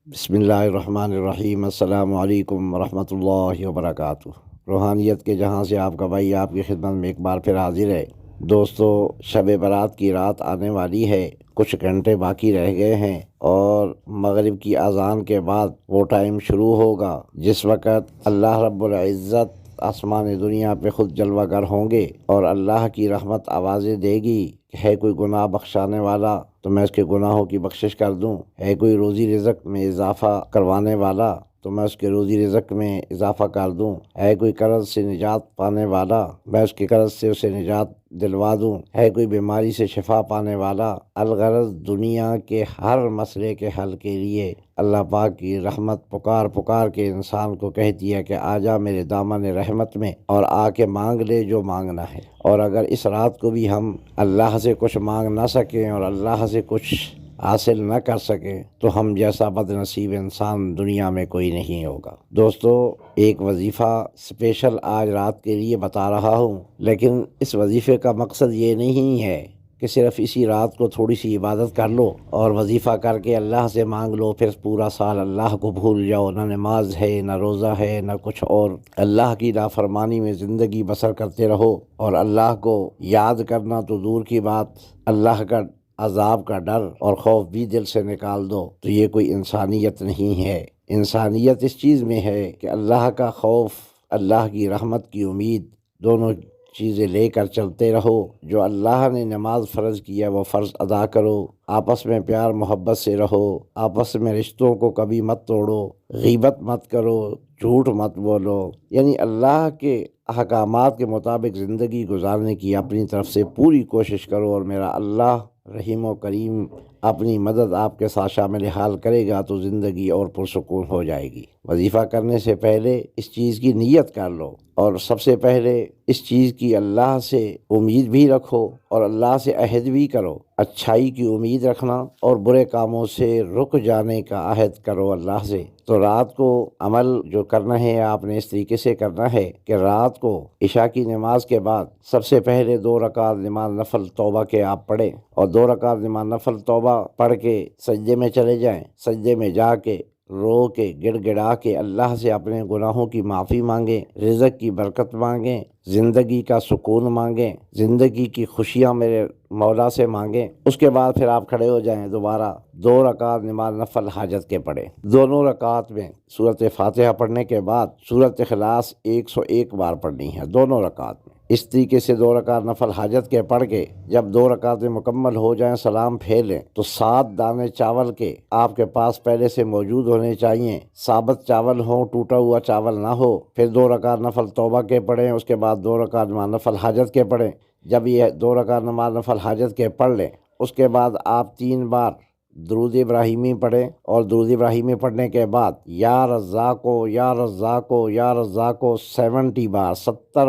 بسم اللہ الرحمن الرحیم۔ السلام علیکم ورحمۃ اللہ وبرکاتہ۔ روحانیت کے جہاں سے آپ کا بھائی آپ کی خدمت میں ایک بار پھر حاضر ہے۔ دوستو، شب برات کی رات آنے والی ہے، کچھ گھنٹے باقی رہ گئے ہیں اور مغرب کی اذان کے بعد وہ ٹائم شروع ہوگا جس وقت اللہ رب العزت آسمان دنیا پہ خود جلوہ گر ہوں گے اور اللہ کی رحمت آوازیں دے گی کہ ہے کوئی گناہ بخشانے والا تو میں اس کے گناہوں کی بخشش کر دوں، ہے کوئی روزی رزق میں اضافہ کروانے والا تو میں اس کے روزی رزق میں اضافہ کر دوں، ہے کوئی قرض سے نجات پانے والا میں اس کے قرض سے اسے نجات دلوا دوں، ہے کوئی بیماری سے شفا پانے والا۔ الغرض دنیا کے ہر مسئلے کے حل کے لیے اللہ پاک کی رحمت پکار پکار کے انسان کو کہتی ہے کہ آ جا میرے دامن رحمت میں اور آ کے مانگ لے جو مانگنا ہے۔ اور اگر اس رات کو بھی ہم اللہ سے کچھ مانگ نہ سکیں اور اللہ سے کچھ حاصل نہ کر سکیں تو ہم جیسا بد نصیب انسان دنیا میں کوئی نہیں ہوگا۔ دوستو، ایک وظیفہ اسپیشل آج رات کے لیے بتا رہا ہوں، لیکن اس وظیفے کا مقصد یہ نہیں ہے کہ صرف اسی رات کو تھوڑی سی عبادت کر لو اور وظیفہ کر کے اللہ سے مانگ لو، پھر پورا سال اللہ کو بھول جاؤ، نہ نماز ہے نہ روزہ ہے نہ کچھ اور، اللہ کی نافرمانی میں زندگی بسر کرتے رہو اور اللہ کو یاد کرنا تو دور کی بات، اللہ کا عذاب کا ڈر اور خوف بھی دل سے نکال دو، تو یہ کوئی انسانیت نہیں ہے۔ انسانیت اس چیز میں ہے کہ اللہ کا خوف، اللہ کی رحمت کی امید، دونوں چیزیں لے کر چلتے رہو۔ جو اللہ نے نماز فرض کیا وہ فرض ادا کرو، آپس میں پیار محبت سے رہو، آپس میں رشتوں کو کبھی مت توڑو، غیبت مت کرو، جھوٹ مت بولو، یعنی اللہ کے احکامات کے مطابق زندگی گزارنے کی اپنی طرف سے پوری کوشش کرو، اور میرا اللہ رحیم و کریم اپنی مدد آپ کے ساتھ شامل حال کرے گا تو زندگی اور پرسکون ہو جائے گی۔ وظیفہ کرنے سے پہلے اس چیز کی نیت کر لو اور سب سے پہلے اس چیز کی اللہ سے امید بھی رکھو اور اللہ سے عہد بھی کرو، اچھائی کی امید رکھنا اور برے کاموں سے رک جانے کا عہد کرو اللہ سے۔ تو رات کو عمل جو کرنا ہے آپ نے اس طریقے سے کرنا ہے کہ رات کو عشاء کی نماز کے بعد سب سے پہلے 2 رکعت نماز نفل توبہ کے آپ پڑھیں اور 2 رکعت نماز نفل توبہ پڑھ کے سجدے میں چلے جائیں، سجدے میں جا کے رو کے گڑ گڑا کے اللہ سے اپنے گناہوں کی معافی مانگیں، رزق کی برکت مانگیں، زندگی کا سکون مانگیں، زندگی کی خوشیاں میرے مولا سے مانگیں۔ اس کے بعد پھر آپ کھڑے ہو جائیں، دوبارہ 2 رکعت نماز نفل حاجت کے پڑھیں۔ دونوں رکعت میں سورۃ فاتحہ پڑھنے کے بعد سورۃ اخلاص 101 بار پڑھنی ہے دونوں رکعت میں۔ اس طریقے سے 2 رکعت نفل حاجت کے پڑھ کے جب 2 رکعتیں مکمل ہو جائیں سلام پھیر لیں تو 7 دانے چاول کے آپ کے پاس پہلے سے موجود ہونے چاہیے، ثابت چاول ہو، ٹوٹا ہوا چاول نہ ہو۔ پھر 2 رکعت نفل توبہ کے پڑھیں، اس کے بعد 2 رکعت نماز نفل حاجت کے پڑھیں۔ جب یہ 2 رکعت نماز نفل حاجت کے پڑھ لیں اس کے بعد آپ 3 بار درود ابراہیمی پڑھیں اور درود ابراہیمی پڑھنے کے بعد یا رزاقو یا رزاقو یا رزاقو 70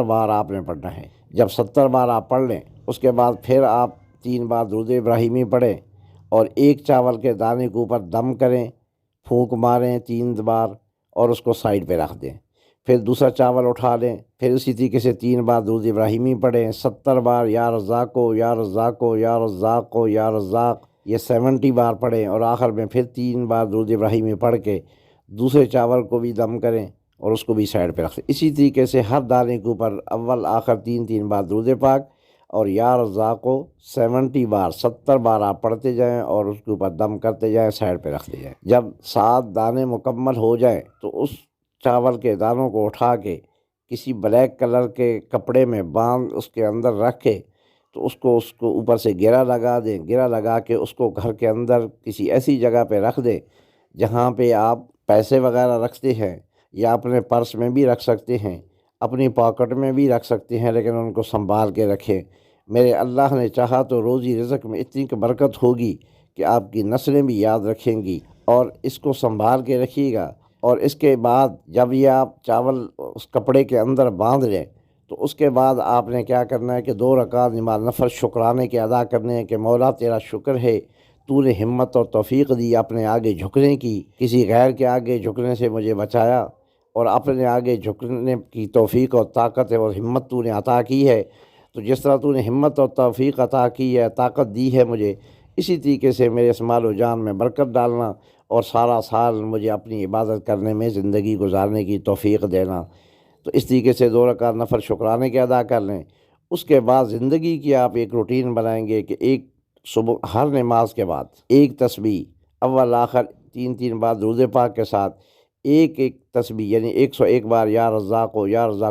بار آپ نے پڑھنا ہے۔ جب 70 بار آپ پڑھ لیں اس کے بعد پھر آپ 3 بار درود ابراہیمی پڑھیں اور ایک چاول کے دانے کے اوپر دم کریں، پھونک ماریں 3 بار اور اس کو سائیڈ پہ رکھ دیں۔ پھر دوسرا چاول اٹھا لیں، پھر اسی طریقے سے 3 بار درود ابراہیمی پڑھیں، 70 بار یا رزاقو یا رزاقو یا رزاقو یا رزاق، یہ 70 بار پڑھیں اور آخر میں پھر 3 بار درود ابراہیمی پڑھ کے دوسرے چاول کو بھی دم کریں اور اس کو بھی سائیڈ پہ رکھ دیں۔ اسی طریقے سے ہر دانے کے اوپر اول آخر 3 بار درود پاک اور یا رزاقو 70 بار 70 بار آپ پڑھتے جائیں اور اس کے اوپر دم کرتے جائیں، سائیڈ پہ رکھتے جائیں۔ جب 7 دانے مکمل ہو جائیں تو اس چاول کے دانوں کو اٹھا کے کسی بلیک کلر کے کپڑے میں باندھ اس کے اندر رکھ کے تو اس کو اوپر سے گرہ لگا دیں، گرہ لگا کے اس کو گھر کے اندر کسی ایسی جگہ پہ رکھ دیں جہاں پہ آپ پیسے وغیرہ رکھتے ہیں یا اپنے پرس میں بھی رکھ سکتے ہیں، اپنی پاکٹ میں بھی رکھ سکتے ہیں، لیکن ان کو سنبھال کے رکھیں۔ میرے اللہ نے چاہا تو روزی رزق میں اتنی برکت ہوگی کہ آپ کی نسلیں بھی یاد رکھیں گی، اور اس کو سنبھال کے رکھیے گا۔ اور اس کے بعد جب یہ آپ چاول اس کپڑے کے اندر باندھ لیں تو اس کے بعد آپ نے کیا کرنا ہے کہ 2 رکعت نماز نفل شکرانے کے ادا کرنے ہیں کہ مولا تیرا شکر ہے، تو نے ہمت اور توفیق دی اپنے آگے جھکنے کی، کسی غیر کے آگے جھکنے سے مجھے بچایا اور اپنے آگے جھکنے کی توفیق اور طاقت اور ہمت تو نے عطا کی ہے۔ تو جس طرح تو نے ہمت اور توفیق عطا کی ہے، طاقت دی ہے مجھے، اسی طریقے سے میرے اس مال و جان میں برکت ڈالنا اور سارا سال مجھے اپنی عبادت کرنے میں زندگی گزارنے کی توفیق دینا۔ تو اس طریقے سے 2 رکعت نفل شکرانے کے ادا کر لیں۔ اس کے بعد زندگی کی آپ ایک روٹین بنائیں گے کہ ایک صبح ہر نماز کے بعد ایک تسبیح اول آخر 3 بار درود پاک کے ساتھ ایک تسبیح، یعنی 101 بار یا رزاق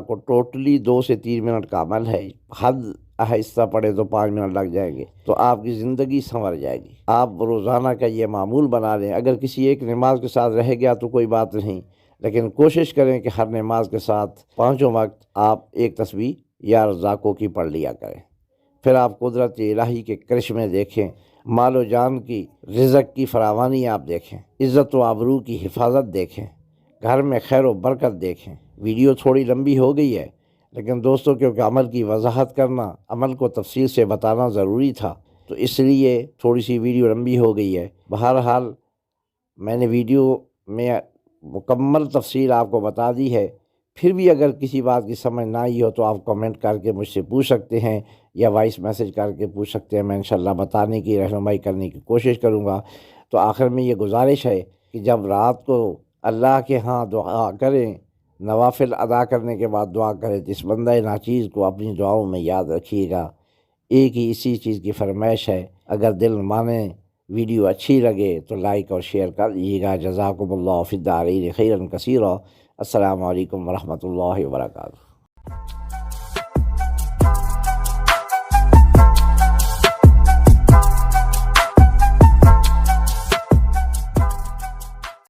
کو ٹوٹلی 2 سے 3 منٹ کا عمل ہے۔ حد آہستہ پڑھے تو 5 منٹ لگ جائیں گے، تو آپ کی زندگی سنور جائے گی۔ آپ روزانہ کا یہ معمول بنا لیں۔ اگر کسی ایک نماز کے ساتھ رہ گیا تو کوئی بات نہیں، لیکن کوشش کریں کہ ہر نماز کے ساتھ 5 وقت آپ ایک تسبیح یا رزاقوں کی پڑھ لیا کریں۔ پھر آپ قدرت الہی کے کرشمے دیکھیں، مال و جان کی، رزق کی فراوانی آپ دیکھیں، عزت و آبرو کی حفاظت دیکھیں، گھر میں خیر و برکت دیکھیں۔ ویڈیو تھوڑی لمبی ہو گئی ہے، لیکن دوستوں کیونکہ عمل کی وضاحت کرنا، عمل کو تفصیل سے بتانا ضروری تھا، تو اس لیے تھوڑی سی ویڈیو لمبی ہو گئی ہے۔ بہرحال میں نے ویڈیو میں مکمل تفصیل آپ کو بتا دی ہے۔ پھر بھی اگر کسی بات کی سمجھ نہ آئی ہو تو آپ کمنٹ کر کے مجھ سے پوچھ سکتے ہیں یا وائس میسج کر کے پوچھ سکتے ہیں۔ میں انشاءاللہ بتانے کی، رہنمائی کرنے کی کوشش کروں گا۔ تو آخر میں یہ گزارش ہے کہ جب رات کو اللہ کے ہاں دعا کریں، نوافل ادا کرنے کے بعد دعا کریں، تو اس بندہ ناچیز کو اپنی دعاؤں میں یاد رکھیے گا۔ ایک ہی اسی چیز کی فرمائش ہے، اگر دل مانے، ویڈیو اچھی لگے تو لائک اور شیئر کر دیجیے گا۔ جزاکم اللہ فی الدارین خیرا کثیرا۔ السلام علیکم ورحمۃ اللہ وبرکاتہ۔